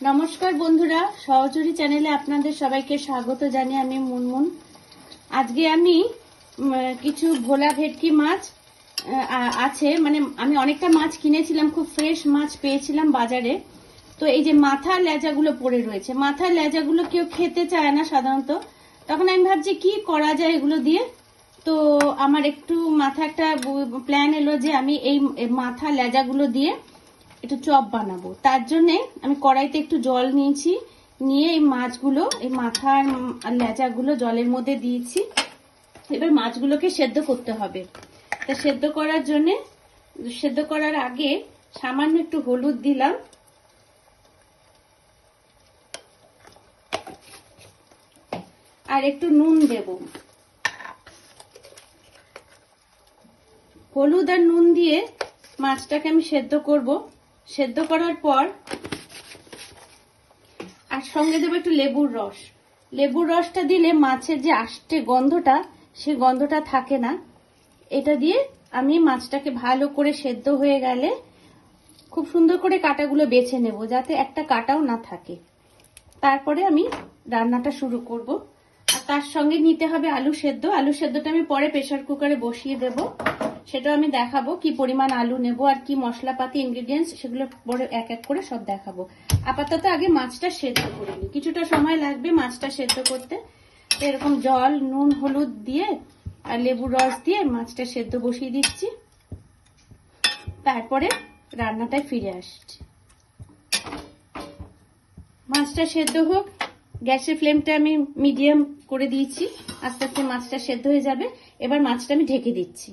নমস্কার বন্ধুরা, সহচরী চ্যানেলে আপনাদের সবাইকে স্বাগত জানিয়ে আমি মুনমুন। আজকে আমি কিছু ভোলা ভেটকি মাছ আছে, মানে আমি অনেকটা মাছ কিনেছিলাম, খুব ফ্রেশ মাছ পেয়েছিলাম বাজারে। তো এই যে মাথার লেজাগুলো পড়ে রয়েছে, মাথার লেজাগুলো কেউ খেতে চায় না সাধারণত। তখন আমি ভাবছি কি করা যায় এগুলো দিয়ে। তো আমার একটু মাথা একটা প্ল্যান এলো যে আমি এই মাথা লেজাগুলো দিয়ে একটু চপ বানাবো। তার জন্য আমি কড়াইতে একটু জল নিয়েছি, নিয়ে এই মাছগুলো, এই মাথার লেজাগুলো জলের মধ্যে দিয়েছি। এবার মাছগুলোকে সেদ্ধ করতে হবে। তা সেদ্ধ করার জন্য, সেদ্ধ করার আগে সামান্য একটু হলুদ দিলাম, আর একটু নুন দেব। হলুদ আর নুন দিয়ে মাছটাকে আমি সেদ্ধ করব। সেদ্ধ করার পর আর সঙ্গে দেবো একটু লেবুর রস। লেবুর রসটা দিলে মাছের যে আষ্টে গন্ধটা, সে গন্ধটা থাকে না। এটা দিয়ে আমি মাছটাকে ভালো করে সেদ্ধ হয়ে গেলে খুব সুন্দর করে কাঁটাগুলো বেছে নেব, যাতে একটা কাঁটাও না থাকে। তারপরে আমি রান্নাটা শুরু করব। আর তার সঙ্গে নিতে হবে আলু সেদ্ধ। আলু সেদ্ধটা আমি পরে প্রেসার কুকারে বসিয়ে দেব, সেটাও আমি দেখাবো কি পরিমাণ আলু নেব আর কি মশলাপাতি ইনগ্রেডিয়েন্টস, সেগুলো পরে এক এক করে সব দেখাবো। আপাতত আগে মাছটা সেদ্ধ করে নিই, কিছুটা সময় লাগবে মাছটা সেদ্ধ করতে। তো এরকম জল, নুন, হলুদ দিয়ে আর লেবুর রস দিয়ে মাছটা সেদ্ধ বসিয়ে দিচ্ছি। তারপরে রান্নাটায় ফিরে আসছি। মাছটা সেদ্ধ হোক, গ্যাসের ফ্লেমটা আমি মিডিয়াম করে দিয়েছি, আস্তে আস্তে মাছটা সেদ্ধ হয়ে যাবে। এবার মাছটা আমি ঢেকে দিচ্ছি।